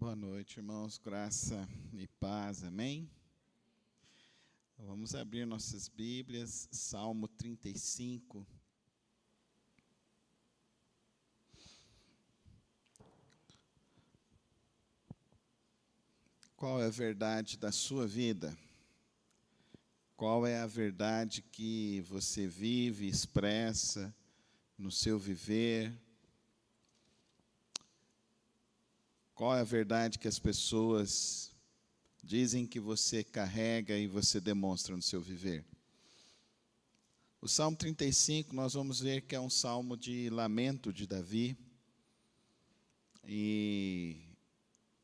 Boa noite, irmãos, graça e paz, amém? Vamos abrir nossas Bíblias, Salmo 35. Qual é a verdade da sua vida? Qual é a verdade que você vive, expressa no seu viver? Qual é a verdade que as pessoas dizem que você carrega e você demonstra no seu viver? O Salmo 35, nós vamos ver que é um salmo de lamento de Davi. E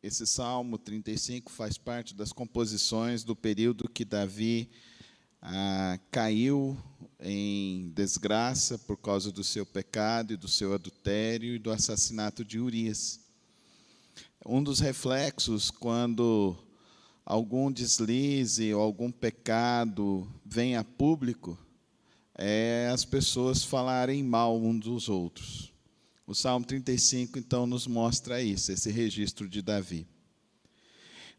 esse Salmo 35 faz parte das composições do período que Davi caiu em desgraça por causa do seu pecado e do seu adultério e do assassinato de Urias. Um dos reflexos, quando algum deslize ou algum pecado vem a público, é as pessoas falarem mal uns dos outros. O Salmo 35, então, nos mostra isso, esse registro de Davi.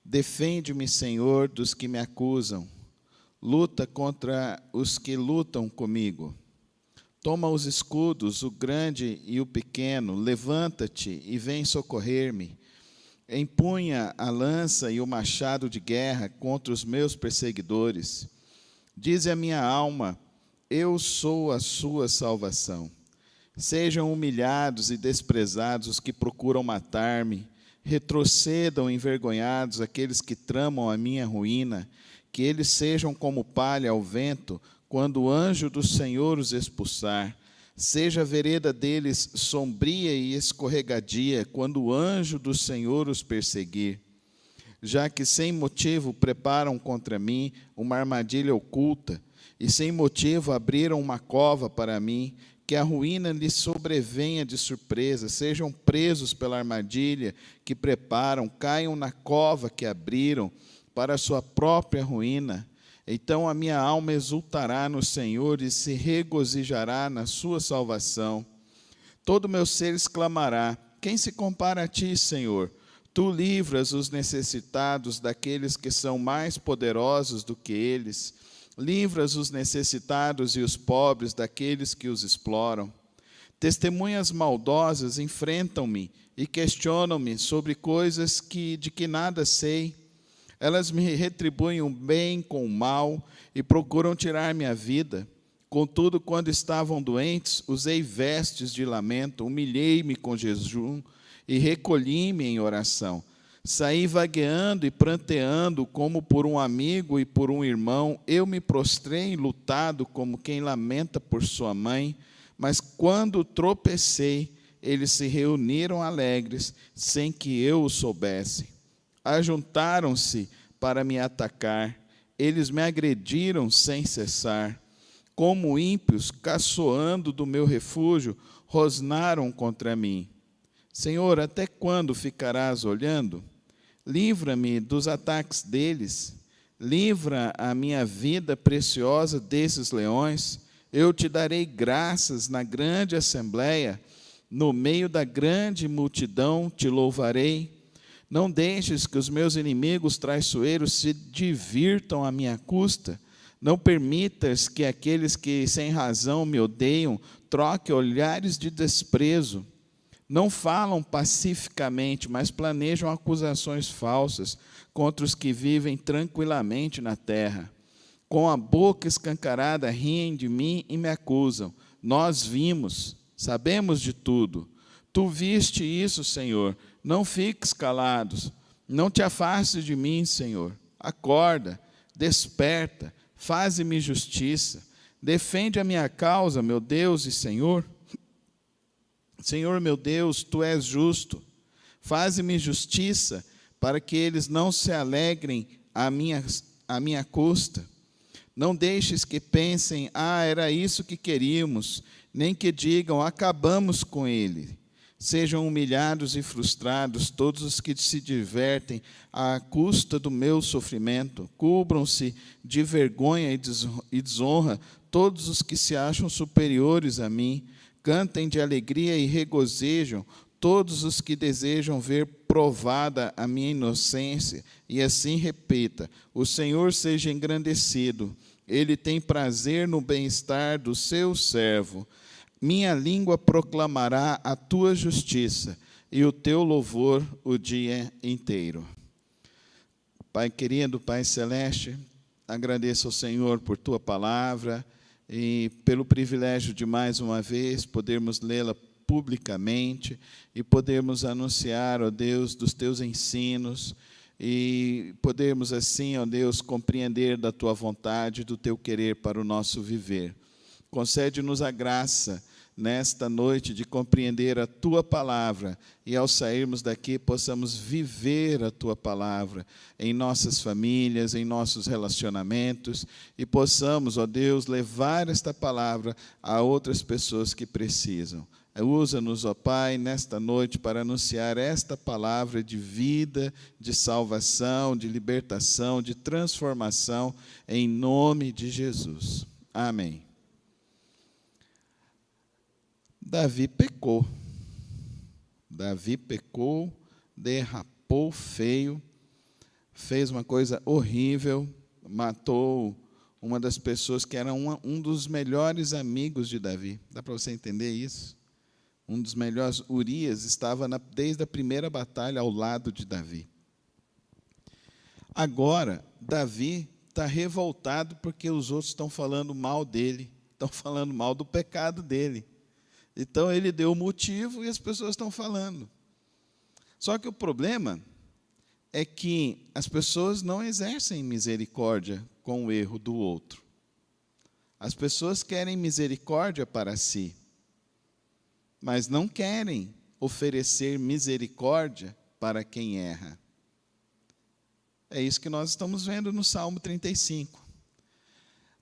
Defende-me, Senhor, dos que me acusam. Luta contra os que lutam comigo. Toma os escudos, o grande e o pequeno, levanta-te e vem socorrer-me. Empunha a lança e o machado de guerra contra os meus perseguidores. Dize a minha alma, eu sou a sua salvação. Sejam humilhados e desprezados os que procuram matar-me. Retrocedam envergonhados aqueles que tramam a minha ruína. Que eles sejam como palha ao vento, quando o anjo do Senhor os expulsar. Seja a vereda deles sombria e escorregadia, quando o anjo do Senhor os perseguir. Já que sem motivo preparam contra mim uma armadilha oculta, e sem motivo abriram uma cova para mim, que a ruína lhes sobrevenha de surpresa, sejam presos pela armadilha que preparam, caiam na cova que abriram para a sua própria ruína. Então a minha alma exultará no Senhor e se regozijará na sua salvação. Todo o meu ser exclamará, quem se compara a ti, Senhor? Tu livras os necessitados daqueles que são mais poderosos do que eles. Livras os necessitados e os pobres daqueles que os exploram. Testemunhas maldosas enfrentam-me e questionam-me sobre coisas de que nada sei. Elas me retribuem o bem com o mal e procuram tirar minha vida. Contudo, quando estavam doentes, usei vestes de lamento, humilhei-me com jejum e recolhi-me em oração. Saí vagueando e pranteando como por um amigo e por um irmão. Eu me prostrei enlutado como quem lamenta por sua mãe. Mas quando tropecei, eles se reuniram alegres, sem que eu o soubesse. Ajuntaram-se para me atacar, eles me agrediram sem cessar. Como ímpios, caçoando do meu refúgio, rosnaram contra mim. Senhor, até quando ficarás olhando? Livra-me dos ataques deles, livra a minha vida preciosa desses leões. Eu te darei graças na grande assembleia, no meio da grande multidão te louvarei. Não deixes que os meus inimigos traiçoeiros se divirtam à minha custa. Não permitas que aqueles que sem razão me odeiam troquem olhares de desprezo. Não falam pacificamente, mas planejam acusações falsas contra os que vivem tranquilamente na terra. Com a boca escancarada riem de mim e me acusam. Nós vimos, sabemos de tudo. Tu viste isso, Senhor. Não fiques calados, não te afastes de mim, Senhor. Acorda, desperta, faze-me justiça. Defende a minha causa, meu Deus e Senhor. Senhor, meu Deus, Tu és justo. Faze-me justiça, para que eles não se alegrem à minha custa. Não deixes que pensem, era isso que queríamos, nem que digam, acabamos com ele. Sejam humilhados e frustrados todos os que se divertem à custa do meu sofrimento. Cubram-se de vergonha e desonra todos os que se acham superiores a mim. Cantem de alegria e regozijam todos os que desejam ver provada a minha inocência, e assim repita: o Senhor seja engrandecido, Ele tem prazer no bem-estar do seu servo. Minha língua proclamará a tua justiça, e o teu louvor o dia inteiro. Pai querido, Pai celeste, agradeço ao Senhor por tua palavra e pelo privilégio de mais uma vez podermos lê-la publicamente e podermos anunciar, ó Deus, dos teus ensinos e podermos assim, ó Deus, compreender da tua vontade, do teu querer para o nosso viver. Concede-nos a graça nesta noite de compreender a tua palavra e ao sairmos daqui possamos viver a tua palavra em nossas famílias, em nossos relacionamentos e possamos, ó Deus, levar esta palavra a outras pessoas que precisam. Usa-nos, ó Pai, nesta noite para anunciar esta palavra de vida, de salvação, de libertação, de transformação, em nome de Jesus. Amém. Davi pecou. Davi pecou, derrapou feio, fez uma coisa horrível, matou uma das pessoas que era um dos melhores amigos de Davi. Dá para você entender isso? Um dos melhores, Urias, estava desde a primeira batalha ao lado de Davi. Agora, Davi está revoltado porque os outros estão falando mal dele, estão falando mal do pecado dele. Então, ele deu o motivo e as pessoas estão falando. Só que o problema é que as pessoas não exercem misericórdia com o erro do outro. As pessoas querem misericórdia para si, mas não querem oferecer misericórdia para quem erra. É isso que nós estamos vendo no Salmo 35.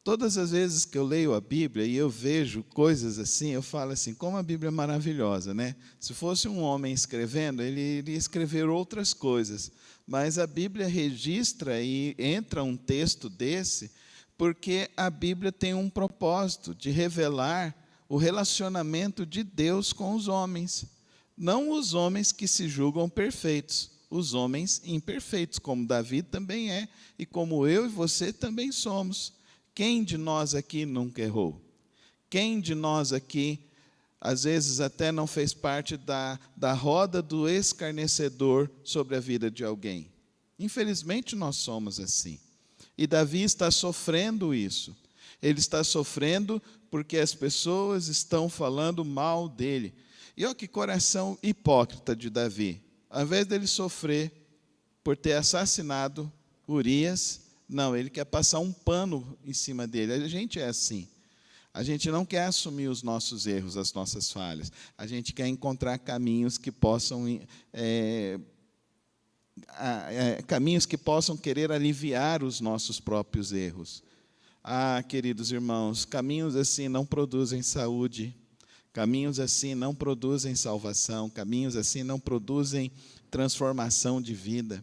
Todas as vezes que eu leio a Bíblia e eu vejo coisas assim, eu falo assim, como a Bíblia é maravilhosa, né? Se fosse um homem escrevendo, ele iria escrever outras coisas. Mas a Bíblia registra e entra um texto desse, porque a Bíblia tem um propósito de revelar o relacionamento de Deus com os homens. Não os homens que se julgam perfeitos, os homens imperfeitos, como Davi também é, e como eu e você também somos. Quem de nós aqui nunca errou? Quem de nós aqui, às vezes, até não fez parte da roda do escarnecedor sobre a vida de alguém? Infelizmente, nós somos assim. E Davi está sofrendo isso. Ele está sofrendo porque as pessoas estão falando mal dele. E olha que coração hipócrita de Davi. Ao invés dele sofrer por ter assassinado Urias, não, ele quer passar um pano em cima dele. A gente é assim. A gente não quer assumir os nossos erros, as nossas falhas. A gente quer encontrar caminhos que possam querer aliviar os nossos próprios erros. Ah, queridos irmãos, caminhos assim não produzem saúde, caminhos assim não produzem salvação, caminhos assim não produzem transformação de vida.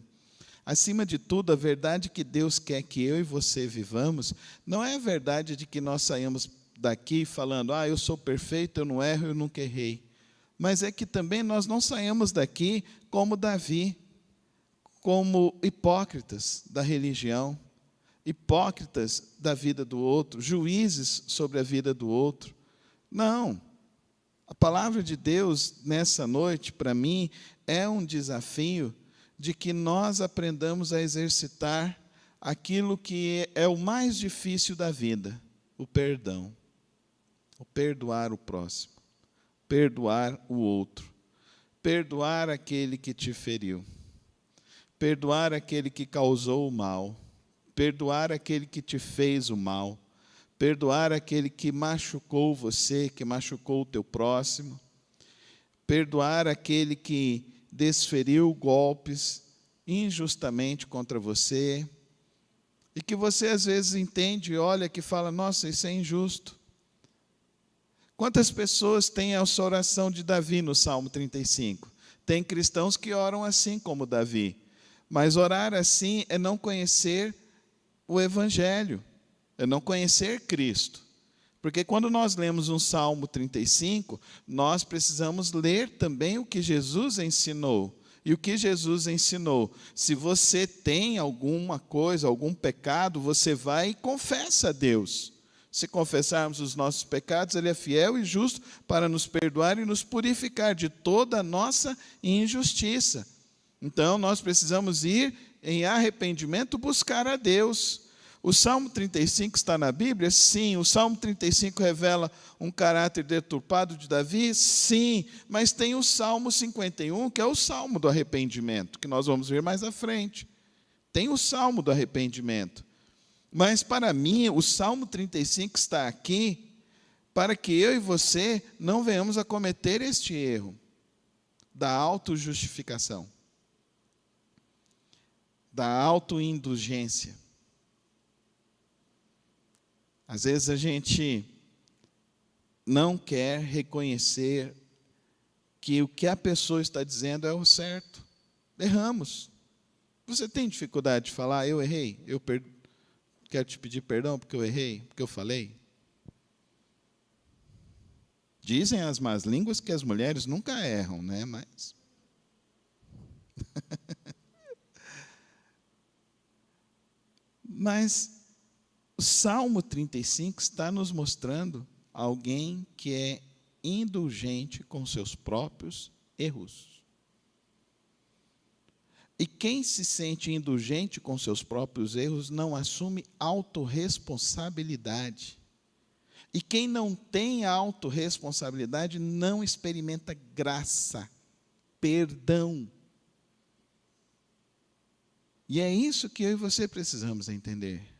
Acima de tudo, a verdade que Deus quer que eu e você vivamos, não é a verdade de que nós saímos daqui falando, eu sou perfeito, eu não erro, eu nunca errei. Mas é que também nós não saímos daqui como Davi, como hipócritas da religião, hipócritas da vida do outro, juízes sobre a vida do outro. Não. A palavra de Deus, nessa noite, para mim, é um desafio de que nós aprendamos a exercitar aquilo que é o mais difícil da vida, o perdão. O perdoar o próximo, perdoar o outro, perdoar aquele que te feriu, perdoar aquele que causou o mal, perdoar aquele que te fez o mal, perdoar aquele que machucou você, que machucou o teu próximo, perdoar aquele que desferiu golpes injustamente contra você, e que você às vezes entende e olha que fala, nossa, isso é injusto. Quantas pessoas têm essa oração de Davi no Salmo 35? Tem cristãos que oram assim como Davi, mas orar assim é não conhecer o Evangelho, é não conhecer Cristo. Porque quando nós lemos um Salmo 35, nós precisamos ler também o que Jesus ensinou. E o que Jesus ensinou? Se você tem alguma coisa, algum pecado, você vai e confessa a Deus. Se confessarmos os nossos pecados, Ele é fiel e justo para nos perdoar e nos purificar de toda a nossa injustiça. Então, nós precisamos ir em arrependimento buscar a Deus. O Salmo 35 está na Bíblia? Sim. O Salmo 35 revela um caráter deturpado de Davi? Sim. Mas tem o Salmo 51, que é o Salmo do arrependimento, que nós vamos ver mais à frente. Tem o Salmo do arrependimento. Mas, para mim, o Salmo 35 está aqui para que eu e você não venhamos a cometer este erro da autojustificação, da autoindulgência. Às vezes a gente não quer reconhecer que o que a pessoa está dizendo é o certo. Erramos. Você tem dificuldade de falar, eu errei, quero te pedir perdão porque eu errei, porque eu falei? Dizem as más línguas que as mulheres nunca erram, né? Mas... Mas o Salmo 35 está nos mostrando alguém que é indulgente com seus próprios erros. E quem se sente indulgente com seus próprios erros não assume autorresponsabilidade. E quem não tem autorresponsabilidade não experimenta graça, perdão. E é isso que eu e você precisamos entender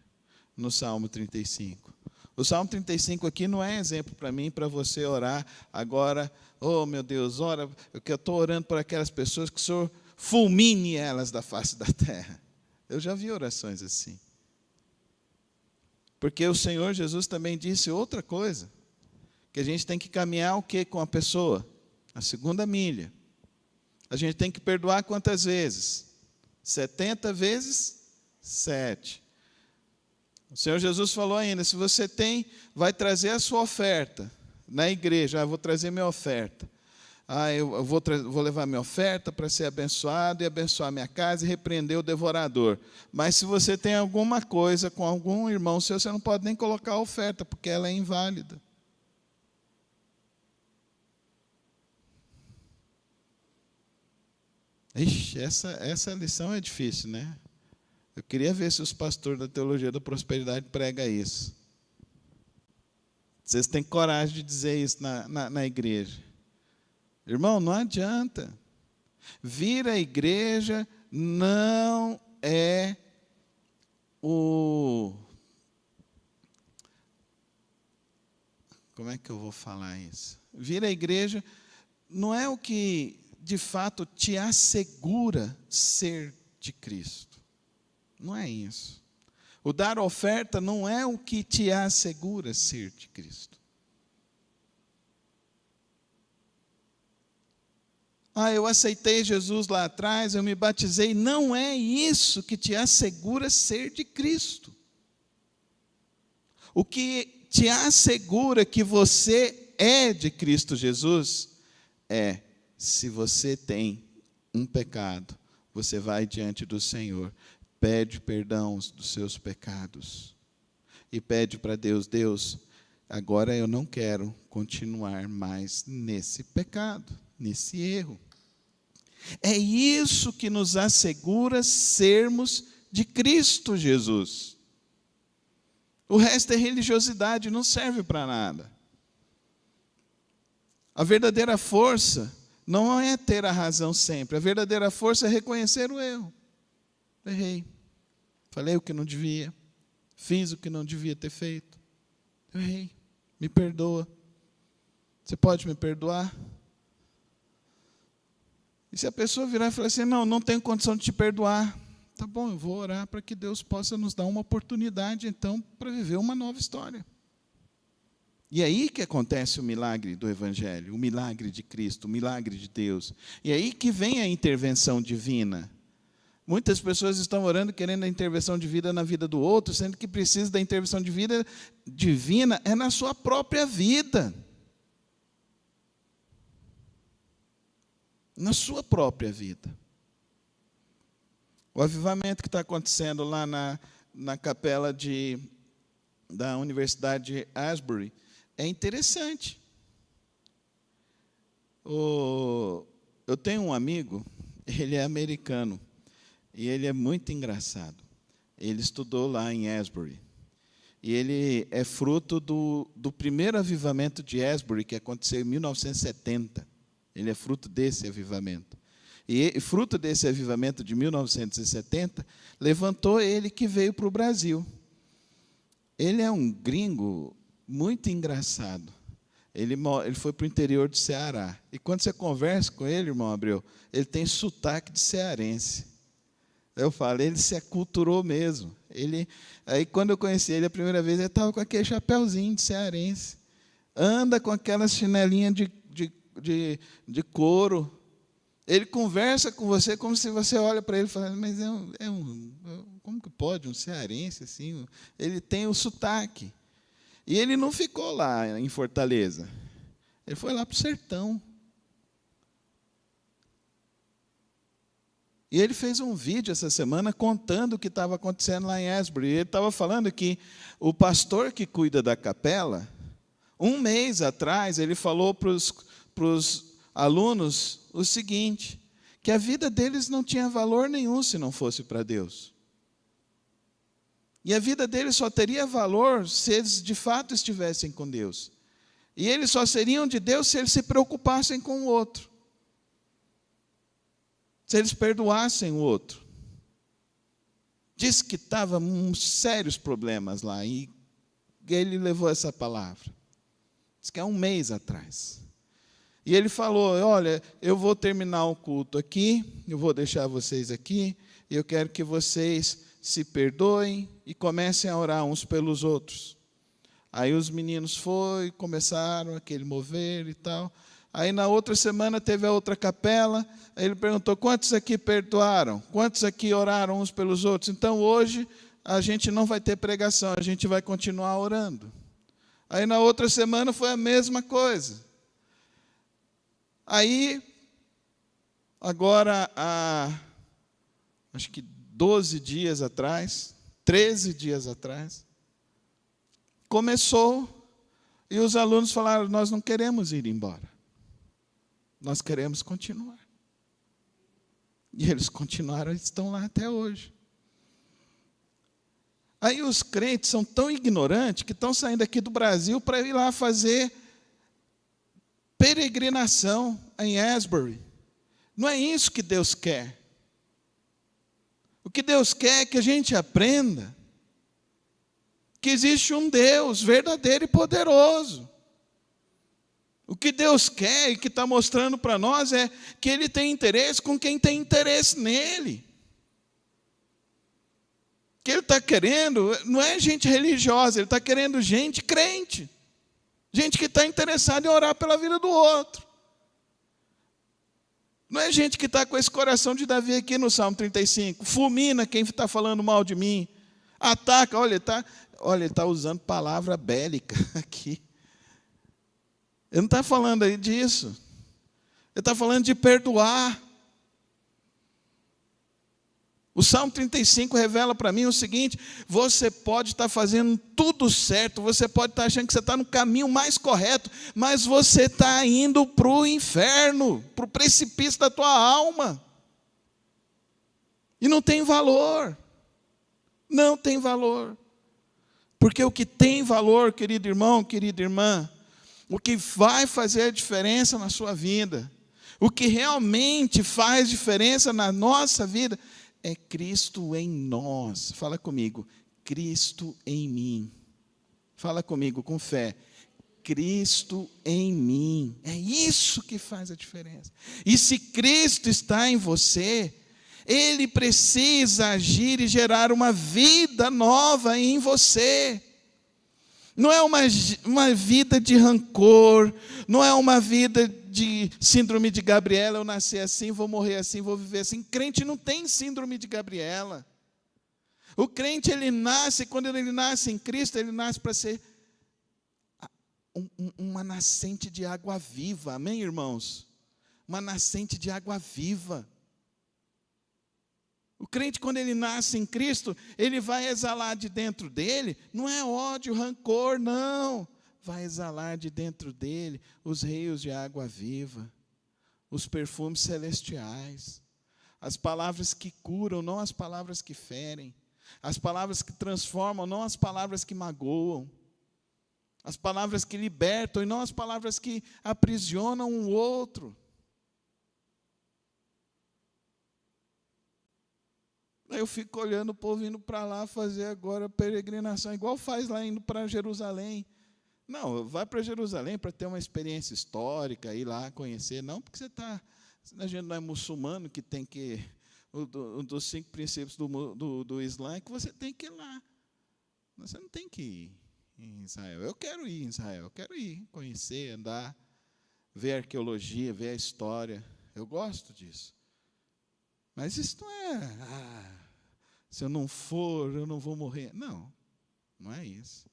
no Salmo 35. O Salmo 35 aqui não é exemplo para mim, para você orar agora, oh meu Deus, ora, que eu estou orando por aquelas pessoas que o Senhor fulmine elas da face da terra. Eu já vi orações assim. Porque o Senhor Jesus também disse outra coisa, que a gente tem que caminhar o quê com a pessoa? A segunda milha. A gente tem que perdoar quantas vezes? 70 vezes 7. O Senhor Jesus falou ainda, se você vai trazer a sua oferta na igreja, eu vou trazer minha oferta. Eu vou levar minha oferta para ser abençoado e abençoar minha casa e repreender o devorador. Mas se você tem alguma coisa com algum irmão seu, você não pode nem colocar a oferta, porque ela é inválida. Ixi, essa lição é difícil, né? Eu queria ver se os pastores da teologia da prosperidade pregam isso. Vocês têm coragem de dizer isso na igreja. Irmão, não adianta. Vir à igreja não é o... Como é que eu vou falar isso? Vir à igreja não é o que, de fato, te assegura ser de Cristo. Não é isso. O dar oferta não é o que te assegura ser de Cristo. Eu aceitei Jesus lá atrás, eu me batizei. Não é isso que te assegura ser de Cristo. O que te assegura que você é de Cristo Jesus é, se você tem um pecado, você vai diante do Senhor, pede perdão dos seus pecados e pede para Deus, Deus, agora eu não quero continuar mais nesse pecado, nesse erro. É isso que nos assegura sermos de Cristo Jesus. O resto é religiosidade, não serve para nada. A verdadeira força não é ter a razão sempre. A verdadeira força é reconhecer o erro. Errei. Falei o que não devia. Fiz o que não devia ter feito. Eu errei. Me perdoa. Você pode me perdoar? E se a pessoa virar e falar assim, não tenho condição de te perdoar. Tá bom, eu vou orar para que Deus possa nos dar uma oportunidade, então, para viver uma nova história. E é aí que acontece o milagre do Evangelho, o milagre de Cristo, o milagre de Deus. E é aí que vem a intervenção divina. Muitas pessoas estão orando querendo a intervenção de vida na vida do outro, sendo que precisa da intervenção de vida divina é na sua própria vida. Na sua própria vida. O avivamento que está acontecendo lá na capela da Universidade de Asbury é interessante. Eu tenho um amigo, ele é americano, e ele é muito engraçado. Ele estudou lá em Asbury. E ele é fruto do primeiro avivamento de Asbury, que aconteceu em 1970. Ele é fruto desse avivamento. E fruto desse avivamento de 1970, levantou ele que veio para o Brasil. Ele é um gringo muito engraçado. Ele foi para o interior do Ceará. E quando você conversa com ele, irmão Abreu, ele tem sotaque de cearense. Eu falo, ele se aculturou mesmo. Aí, quando eu conheci ele a primeira vez, ele estava com aquele chapéuzinho de cearense. Anda com aquelas chinelinhas de couro. Ele conversa com você como se você olha para ele e fala, mas como que pode um cearense assim? Ele tem o sotaque. E ele não ficou lá em Fortaleza. Ele foi lá para o sertão. E ele fez um vídeo essa semana contando o que estava acontecendo lá em Asbury. Ele estava falando que o pastor que cuida da capela, um mês atrás, ele falou para os alunos o seguinte, que a vida deles não tinha valor nenhum se não fosse para Deus. E a vida deles só teria valor se eles de fato estivessem com Deus. E eles só seriam de Deus se eles se preocupassem com o outro. Se eles perdoassem o outro. Diz que estava sérios problemas lá, e ele levou essa palavra. Diz que há um mês atrás. E ele falou, olha, eu vou terminar o culto aqui, eu vou deixar vocês aqui, e eu quero que vocês se perdoem e comecem a orar uns pelos outros. Aí os meninos começaram aquele mover e tal. Aí na outra semana teve a outra capela, aí ele perguntou, quantos aqui perdoaram? Quantos aqui oraram uns pelos outros? Então hoje a gente não vai ter pregação, a gente vai continuar orando. Aí na outra semana foi a mesma coisa. Aí, agora, acho que 12 dias atrás, 13 dias atrás, começou, e os alunos falaram, nós não queremos ir embora. Nós queremos continuar. E eles continuaram, estão lá até hoje. Aí os crentes são tão ignorantes que estão saindo aqui do Brasil para ir lá fazer peregrinação em Asbury. Não é isso que Deus quer. O que Deus quer é que a gente aprenda que existe um Deus verdadeiro e poderoso. O que Deus quer e que está mostrando para nós é que Ele tem interesse com quem tem interesse nele. O que Ele está querendo não é gente religiosa, Ele está querendo gente crente. Gente que está interessada em orar pela vida do outro. Não é gente que está com esse coração de Davi aqui no Salmo 35. Fulmina quem está falando mal de mim. Ataca, olha, ele está usando palavra bélica aqui. Ele não está falando aí disso. Ele está falando de perdoar. O Salmo 35 revela para mim o seguinte, você pode estar fazendo tudo certo, você pode estar achando que você está no caminho mais correto, mas você está indo para o inferno, para o precipício da tua alma. E não tem valor. Não tem valor. Porque o que tem valor, querido irmão, querida irmã, o que vai fazer a diferença na sua vida, o que realmente faz diferença na nossa vida, é Cristo em nós. Fala comigo, Cristo em mim. Fala comigo com fé, Cristo em mim. É isso que faz a diferença. E se Cristo está em você, Ele precisa agir e gerar uma vida nova em você. Não é uma vida de rancor, não é uma vida de síndrome de Gabriela, eu nasci assim, vou morrer assim, vou viver assim. Crente não tem síndrome de Gabriela. O crente, ele nasce, quando ele nasce em Cristo, ele nasce para ser uma nascente de água viva. Amém, irmãos? Uma nascente de água viva. O crente, quando ele nasce em Cristo, ele vai exalar de dentro dele, não é ódio, rancor, não. Vai exalar de dentro dele os rios de água viva, os perfumes celestiais, as palavras que curam, não as palavras que ferem, as palavras que transformam, não as palavras que magoam, as palavras que libertam e não as palavras que aprisionam um outro. Aí eu fico olhando o povo indo para lá fazer agora peregrinação, igual faz lá indo para Jerusalém. Não, vai para Jerusalém para ter uma experiência histórica, ir lá conhecer. Não, porque a gente não é muçulmano, que tem que, um dos 5 princípios do Islã é que você tem que ir lá. Você não tem que ir em Israel. Eu quero ir em Israel, eu quero ir, conhecer, andar, ver a arqueologia, ver a história. Eu gosto disso. Mas isso não é, se eu não for, eu não vou morrer. Não, não é isso.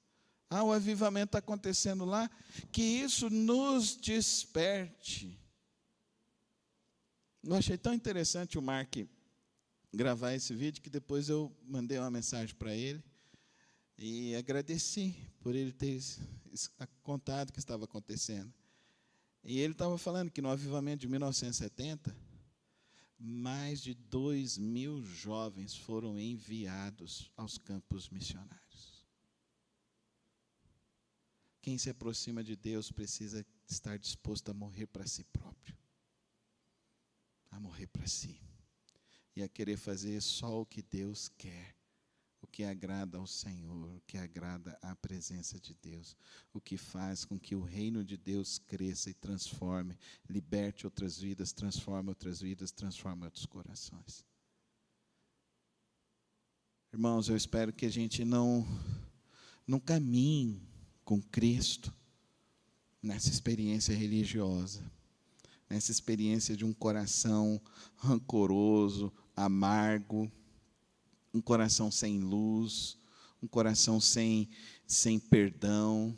O avivamento está acontecendo lá, que isso nos desperte. Eu achei tão interessante o Mark gravar esse vídeo, que depois eu mandei uma mensagem para ele, e agradeci por ele ter contado o que estava acontecendo. E ele estava falando que no avivamento de 1970, mais de 2.000 jovens foram enviados aos campos missionários. Quem se aproxima de Deus precisa estar disposto a morrer para si próprio. A morrer para si. E a querer fazer só o que Deus quer. O que agrada ao Senhor, o que agrada à presença de Deus. O que faz com que o reino de Deus cresça e transforme, liberte outras vidas, transforme outras vidas, transforme outros corações. Irmãos, eu espero que a gente não caminhe com Cristo nessa experiência religiosa, nessa experiência de um coração rancoroso, amargo, um coração sem luz, um coração sem perdão.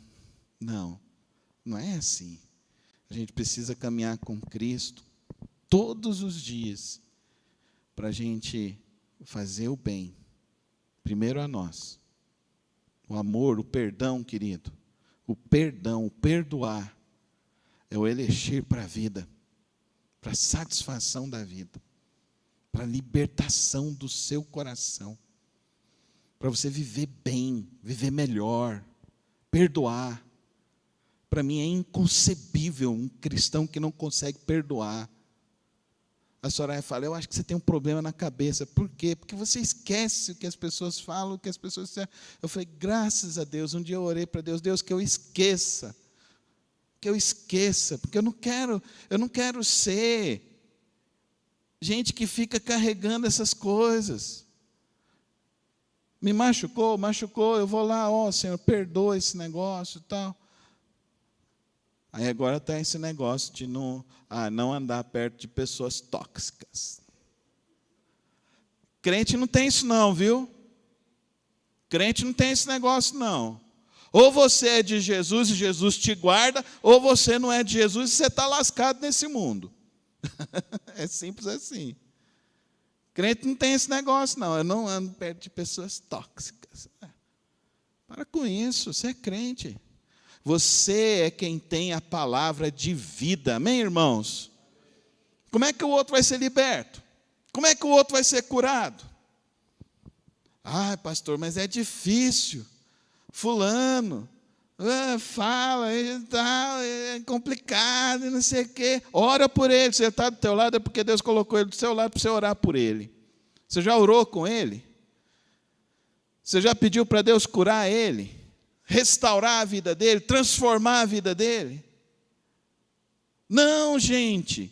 Não, não é assim. A gente precisa caminhar com Cristo todos os dias para a gente fazer o bem, primeiro a nós. O amor, o perdão, querido. O perdão, o perdoar, é o elixir para a vida, para a satisfação da vida, para a libertação do seu coração, para você viver bem, viver melhor, perdoar. Para mim é inconcebível um cristão que não consegue perdoar. A Soraya fala, eu acho que você tem um problema na cabeça. Por quê? Porque você esquece o que as pessoas falam, o que as pessoas disseram. Eu falei, graças a Deus, um dia eu orei para Deus, Deus, que eu esqueça, porque eu não quero ser gente que fica carregando essas coisas. Me machucou, eu vou lá, Senhor, perdoa esse negócio e tal. Aí agora está esse negócio de não andar perto de pessoas tóxicas. Crente não tem isso não, viu? Crente não tem esse negócio não. Ou você é de Jesus e Jesus te guarda, ou você não é de Jesus e você está lascado nesse mundo. É simples assim. Crente não tem esse negócio não, eu não ando perto de pessoas tóxicas. Para com isso, você é crente. Você é quem tem a palavra de vida. Amém, irmãos? Como é que o outro vai ser liberto? Como é que o outro vai ser curado? Pastor, mas é difícil. Fulano fala, é complicado, não sei o quê. Ora por ele. Você está do teu lado, é porque Deus colocou ele do seu lado para você orar por ele. Você já orou com ele? Você já pediu para Deus curar ele? Restaurar a vida dele, transformar a vida dele? Não, gente.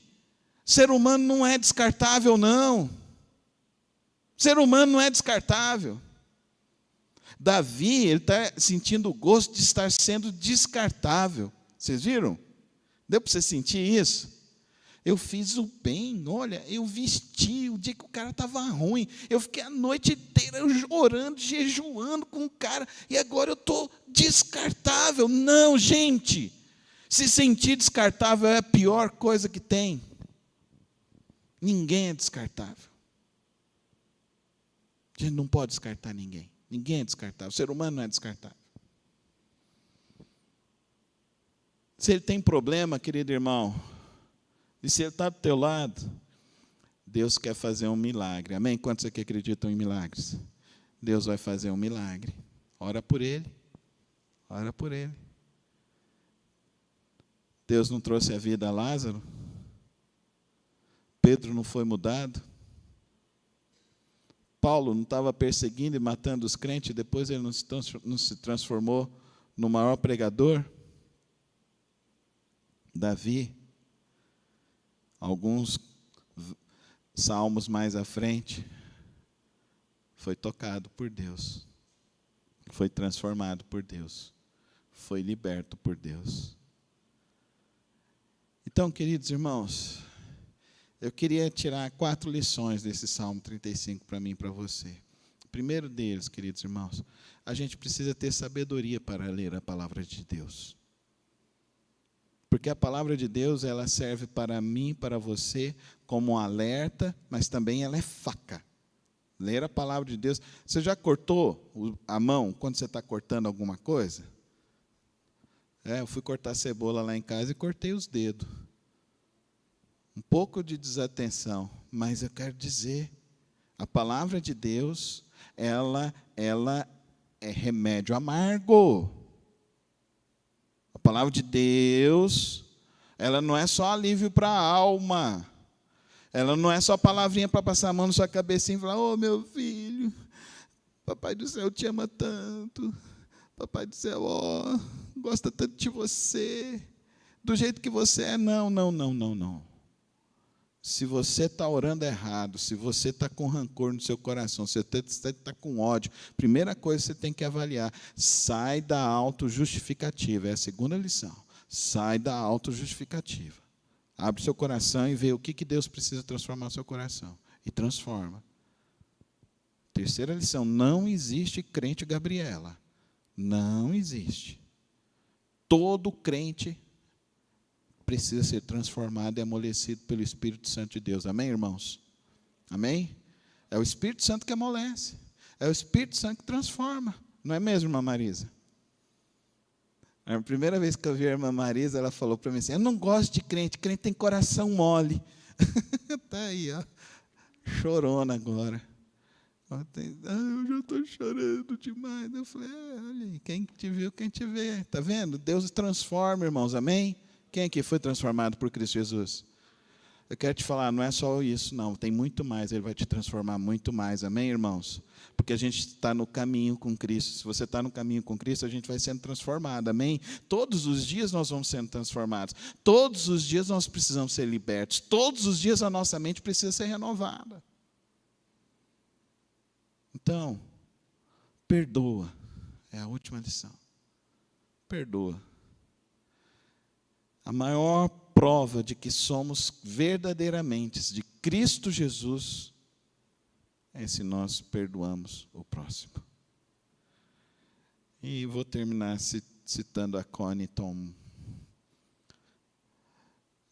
Ser humano não é descartável, não. Ser humano não é descartável. Davi, ele está sentindo o gosto de estar sendo descartável. Vocês viram? Deu para você sentir isso? Eu fiz o bem, olha, eu vesti o dia que o cara estava ruim. Eu fiquei a noite inteira orando, jejuando com o cara, e agora eu estou descartável. Não, gente, se sentir descartável é a pior coisa que tem. Ninguém é descartável. A gente não pode descartar ninguém. Ninguém é descartável. O ser humano não é descartável. Se ele tem problema, querido irmão, e se ele está do teu lado, Deus quer fazer um milagre. Amém? Quantos aqui acreditam em milagres? Deus vai fazer um milagre. Ora por ele. Ora por ele. Deus não trouxe a vida a Lázaro? Pedro não foi mudado? Paulo não estava perseguindo e matando os crentes, depois ele não se transformou no maior pregador? Davi, alguns salmos mais à frente, foi tocado por Deus, foi transformado por Deus, foi liberto por Deus. Então, queridos irmãos, eu queria tirar 4 lições desse Salmo 35 para mim e para você. O primeiro deles, queridos irmãos, a gente precisa ter sabedoria para ler a palavra de Deus. Porque a palavra de Deus, ela serve para mim e para você como um alerta, mas também ela é faca. Ler a palavra de Deus. Você já cortou a mão quando você está cortando alguma coisa? Eu fui cortar cebola lá em casa e cortei os dedos. Um pouco de desatenção, mas eu quero dizer, a palavra de Deus, ela é remédio amargo. A palavra de Deus, ela não é só alívio para a alma. Ela não é só palavrinha para passar a mão na sua cabecinha e falar: "Oh, meu filho, Papai do céu te ama tanto. Papai do céu, gosta tanto de você. Do jeito que você é." Não, não, não, não, não. Se você está orando errado, se você está com rancor no seu coração, se você está com ódio, primeira coisa que você tem que avaliar: sai da autojustificativa. É a segunda lição. Sai da autojustificativa. Abre seu coração e vê o que Deus precisa transformar no seu coração. E transforma. Terceira lição: não existe crente Gabriela. Não existe. Todo crente precisa ser transformado e amolecido pelo Espírito Santo de Deus. Amém, irmãos? Amém? É o Espírito Santo que amolece. É o Espírito Santo que transforma. Não é mesmo, irmã Marisa? A primeira vez que eu vi a irmã Marisa, ela falou para mim assim: "Eu não gosto de crente, crente tem coração mole." Está aí, chorona agora. Eu já estou chorando demais. Eu falei: olha, quem te viu, quem te vê. Está vendo? Deus transforma, irmãos. Amém? Quem aqui foi transformado por Cristo Jesus? Eu quero te falar, não é só isso, não. Tem muito mais, Ele vai te transformar muito mais. Amém, irmãos? Porque a gente está no caminho com Cristo. Se você está no caminho com Cristo, a gente vai sendo transformado. Amém? Todos os dias nós vamos sendo transformados. Todos os dias nós precisamos ser libertos. Todos os dias a nossa mente precisa ser renovada. Então, perdoa. É a última lição. Perdoa. A maior prova de que somos verdadeiramente de Cristo Jesus é se nós perdoamos o próximo. E vou terminar citando a Connie Tom,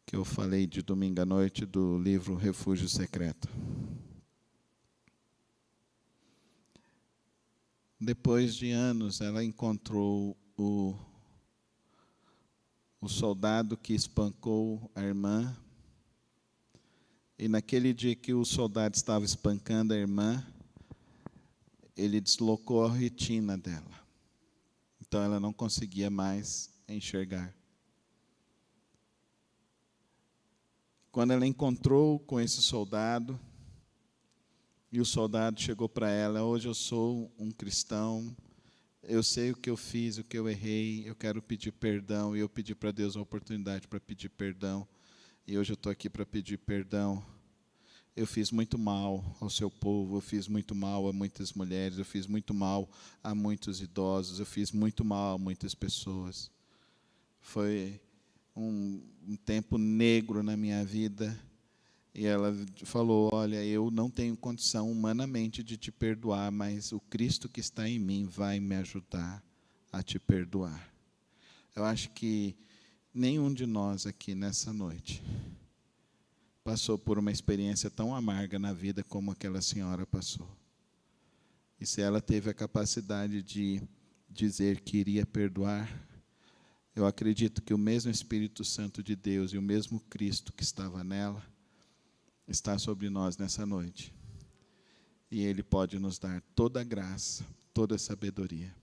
que eu falei de domingo à noite, do livro Refúgio Secreto. Depois de anos, ela encontrou o soldado que espancou a irmã. E naquele dia que o soldado estava espancando a irmã, ele deslocou a retina dela. Então ela não conseguia mais enxergar. Quando ela encontrou com esse soldado, e o soldado chegou para ela: "Hoje eu sou um cristão, eu sei o que eu fiz, o que eu errei, eu quero pedir perdão." E eu pedi para Deus uma oportunidade para pedir perdão. E hoje eu estou aqui para pedir perdão. Eu fiz muito mal ao seu povo, eu fiz muito mal a muitas mulheres, eu fiz muito mal a muitos idosos, eu fiz muito mal a muitas pessoas. Foi um tempo negro na minha vida, e ela falou: olha, eu não tenho condição humanamente de te perdoar, mas o Cristo que está em mim vai me ajudar a te perdoar. Eu acho que nenhum de nós aqui nessa noite passou por uma experiência tão amarga na vida como aquela senhora passou. E se ela teve a capacidade de dizer que iria perdoar, eu acredito que o mesmo Espírito Santo de Deus e o mesmo Cristo que estava nela está sobre nós nessa noite. E Ele pode nos dar toda a graça, toda a sabedoria,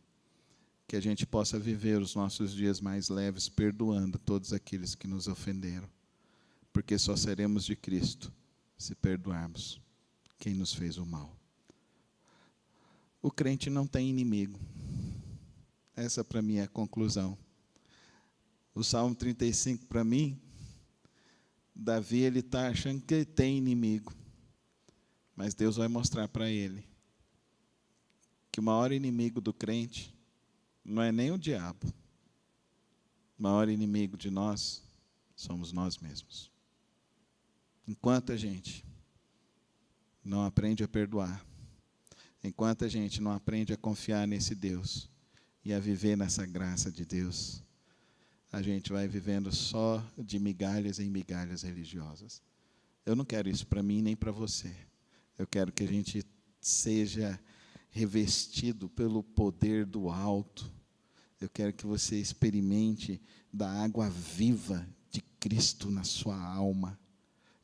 que a gente possa viver os nossos dias mais leves, perdoando todos aqueles que nos ofenderam, porque só seremos de Cristo se perdoarmos quem nos fez o mal. O crente não tem inimigo. Essa para mim é a conclusão. O Salmo 35 para mim, Davi ele está achando que ele tem inimigo, mas Deus vai mostrar para ele que o maior inimigo do crente não é nem o diabo. O maior inimigo de nós somos nós mesmos. Enquanto a gente não aprende a perdoar, enquanto a gente não aprende a confiar nesse Deus e a viver nessa graça de Deus, a gente vai vivendo só de migalhas em migalhas religiosas. Eu não quero isso para mim nem para você. Eu quero que a gente seja revestido pelo poder do alto. Eu quero que você experimente da água viva de Cristo na sua alma.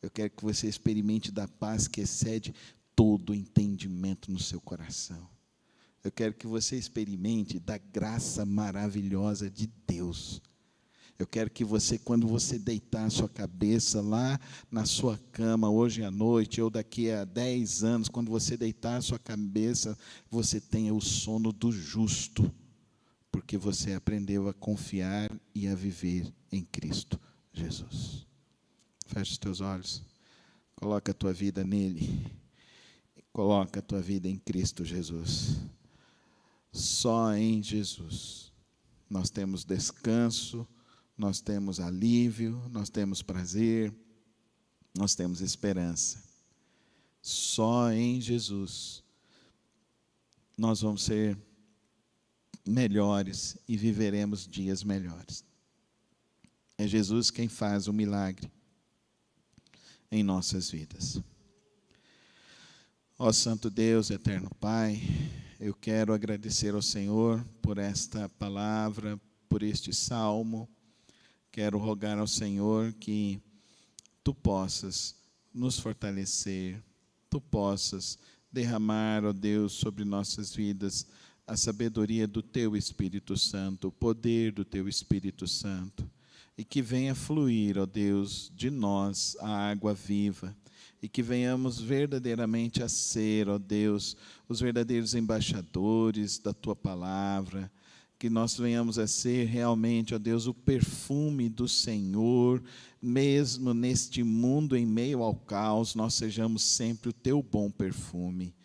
Eu quero que você experimente da paz que excede todo entendimento no seu coração. Eu quero que você experimente da graça maravilhosa de Deus. Eu quero que você, quando você deitar a sua cabeça lá na sua cama, hoje à noite, ou daqui a 10 anos, quando você deitar a sua cabeça, você tenha o sono do justo, porque você aprendeu a confiar e a viver em Cristo Jesus. Feche os teus olhos, coloca a tua vida nele, coloca a tua vida em Cristo Jesus. Só em Jesus nós temos descanso, nós temos alívio, nós temos prazer, nós temos esperança. Só em Jesus nós vamos ser melhores e viveremos dias melhores. É Jesus quem faz o milagre em nossas vidas. Ó Santo Deus, eterno Pai, eu quero agradecer ao Senhor por esta palavra, por este salmo. Quero rogar ao Senhor que Tu possas nos fortalecer, Tu possas derramar, ó Deus, sobre nossas vidas a sabedoria do Teu Espírito Santo, o poder do Teu Espírito Santo, e que venha fluir, ó Deus, de nós a água viva, e que venhamos verdadeiramente a ser, ó Deus, os verdadeiros embaixadores da Tua palavra, que nós venhamos a ser realmente, ó Deus, o perfume do Senhor, mesmo neste mundo em meio ao caos, nós sejamos sempre o Teu bom perfume.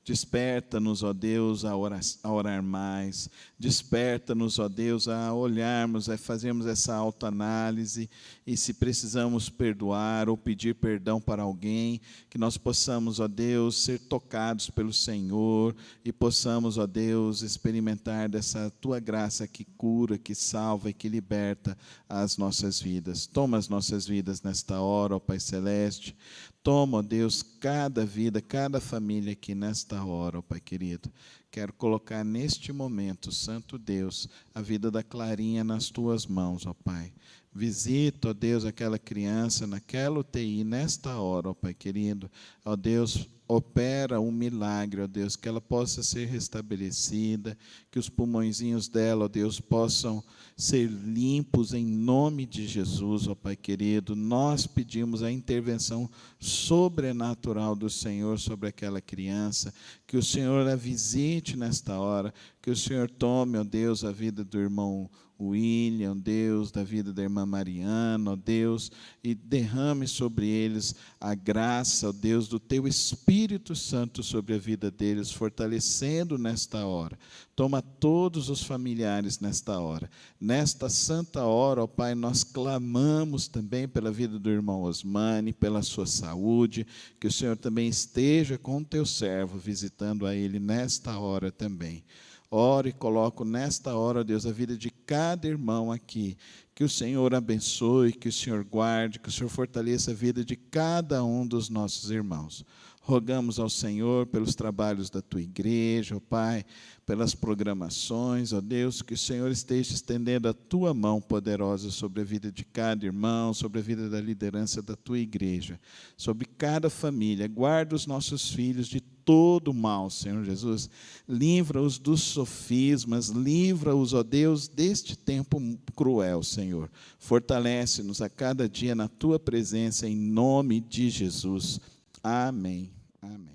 Desperta-nos, ó Deus, a orar mais. Desperta-nos, ó Deus, a olharmos, a fazermos essa autoanálise. E se precisamos perdoar ou pedir perdão para alguém, que nós possamos, ó Deus, ser tocados pelo Senhor e possamos, ó Deus, experimentar dessa Tua graça que cura, que salva e que liberta as nossas vidas. Toma as nossas vidas nesta hora, ó Pai Celeste. Toma, ó Deus, cada vida, cada família aqui nesta hora, ó Pai querido. Quero colocar neste momento, Santo Deus, a vida da Clarinha nas Tuas mãos, ó Pai. Visita, ó Deus, aquela criança naquela UTI, nesta hora, ó Pai querido. Ó Deus, opera um milagre, ó Deus, que ela possa ser restabelecida, que os pulmõezinhos dela, ó Deus, possam ser limpos em nome de Jesus, ó Pai querido. Nós pedimos a intervenção sobrenatural do Senhor sobre aquela criança, que o Senhor a visite nesta hora, Que o Senhor tome, ó Deus, a vida do irmão William, Deus, da vida da irmã Mariana, ó Deus, e derrame sobre eles a graça, ó Deus, do Teu Espírito Santo sobre a vida deles, fortalecendo nesta hora. Toma todos os familiares nesta hora. Nesta santa hora, ó Pai, nós clamamos também pela vida do irmão Osmani, pela sua saúde, que o Senhor também esteja com o Teu servo, visitando a ele nesta hora também. Oro e coloco nesta hora, ó Deus, a vida de cada irmão aqui. Que o Senhor abençoe, que o Senhor guarde, que o Senhor fortaleça a vida de cada um dos nossos irmãos. Rogamos ao Senhor pelos trabalhos da Tua igreja, ó Pai, pelas programações, ó Deus, que o Senhor esteja estendendo a Tua mão poderosa sobre a vida de cada irmão, sobre a vida da liderança da Tua igreja, sobre cada família. Guarda os nossos filhos de todo mal, Senhor Jesus. Livra-os dos sofismas, livra-os, ó Deus, deste tempo cruel, Senhor. Fortalece-nos a cada dia na Tua presença, em nome de Jesus. Amém. Amém.